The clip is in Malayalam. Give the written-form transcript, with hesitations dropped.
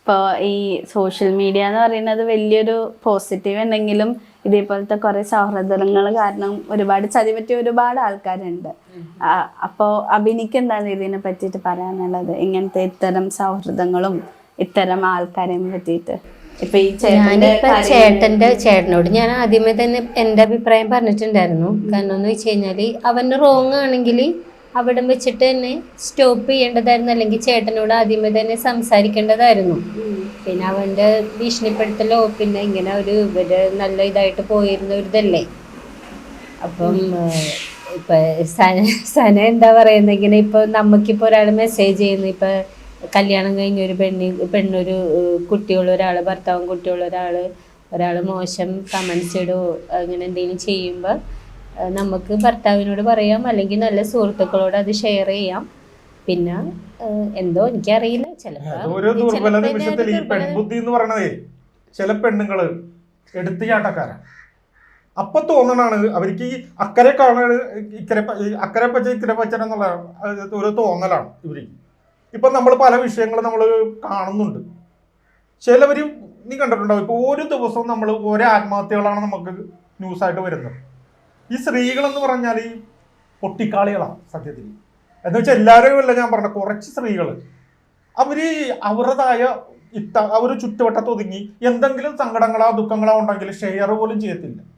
ഇപ്പോൾ ഈ സോഷ്യൽ മീഡിയ എന്ന് പറയുന്നത് വലിയൊരു പോസിറ്റീവ് ഉണ്ടെങ്കിലും ഇതേപോലത്തെ കുറെ സൗഹൃദങ്ങൾ കാരണം ഒരുപാട് ചതിപറ്റിയ ഒരുപാട് ആൾക്കാരുണ്ട്. അപ്പോൾ അഭിനിക്ക് എന്താണ് ഇതിനെ പറ്റിയിട്ട് പറയാനുള്ളത്? ഇങ്ങനത്തെ ഇത്തരം സൗഹൃദങ്ങളും ഇത്തരം ആൾക്കാരെയും പറ്റിയിട്ട്. ഇപ്പൊ ഈ ചേട്ടനോട് ഞാൻ ആദ്യമേ തന്നെ എൻ്റെ അഭിപ്രായം പറഞ്ഞിട്ടുണ്ടായിരുന്നു. കാരണം എന്ന് വെച്ച് കഴിഞ്ഞാല് അവന് റോങ് ആണെങ്കിൽ അവിടെ വെച്ചിട്ട് തന്നെ സ്റ്റോപ്പ് ചെയ്യേണ്ടതായിരുന്നു, അല്ലെങ്കിൽ ചേട്ടനോട് ആദ്യമേ തന്നെ സംസാരിക്കേണ്ടതായിരുന്നു. പിന്നെ അവന്റെ ഭീഷണിപ്പെടുത്തലോ പിന്നെ ഇങ്ങനെ ഇവര് നല്ല ഇതായിട്ട് പോയിരുന്ന ഒരു ഇതല്ലേ. അപ്പം ഇപ്പൊ സന എന്താ പറയുന്നത്, ഇങ്ങനെ ഇപ്പൊ നമുക്കിപ്പോ ഒരാൾ മെസ്സേജ് ചെയ്യുന്നു, ഇപ്പൊ കല്യാണം കഴിഞ്ഞ ഒരു പെണ്ണൊരു കുട്ടിയുള്ള ഒരാള്, ഭർത്താവും കുട്ടിയുള്ള ഒരാള് മോശം കമന്റ്സ് ഇടോ അങ്ങനെ എന്തെങ്കിലും ചെയ്യുമ്പോൾ നമുക്ക് ഭർത്താവിനോട് പറയാം, അല്ലെങ്കിൽ നല്ല സുഹൃത്തുക്കളോട് അത് ഷെയർ ചെയ്യാം. പിന്നെ എന്തോ എനിക്കറിയില്ല, ചിലപ്പോൾ ഈ പെൺബുദ്ധി എന്ന് പറയണതേ ചില പെണ്ണുങ്ങള് എടുത്തുചാട്ടക്കാരാണ്. അപ്പൊ തോന്നണാണ് അവർക്ക് ഈ അക്കരെ കാണാണ് അക്കരെ പച്ച ഇക്കരെ പച്ച എന്നുള്ള ഒരു തോന്നലാണ് ഇവർക്ക്. ഇപ്പൊ നമ്മൾ പല വിഷയങ്ങളും നമ്മൾ കാണുന്നുണ്ട്. ചിലവര് നീ കണ്ടിട്ടുണ്ടാവും, ഇപ്പൊ ഒരു ദിവസവും നമ്മൾ ഓരോ ആത്മഹത്യകളാണ് നമുക്ക് ന്യൂസായിട്ട് വരുന്നത്. ഈ സ്ത്രീകളെന്ന് പറഞ്ഞാൽ ഈ പൊട്ടിക്കാളികളാണ് സത്യത്തിൽ. എന്ന് വെച്ചാൽ എല്ലാവരും അല്ല ഞാൻ പറഞ്ഞ, കുറച്ച് സ്ത്രീകൾ അവര് അവരുടേതായ അവർ ചുറ്റുവട്ടത്ത് ഒതുങ്ങി എന്തെങ്കിലും സങ്കടങ്ങളോ ദുഃഖങ്ങളോ ഉണ്ടെങ്കിൽ ഷെയർ പോലും ചെയ്യത്തില്ല.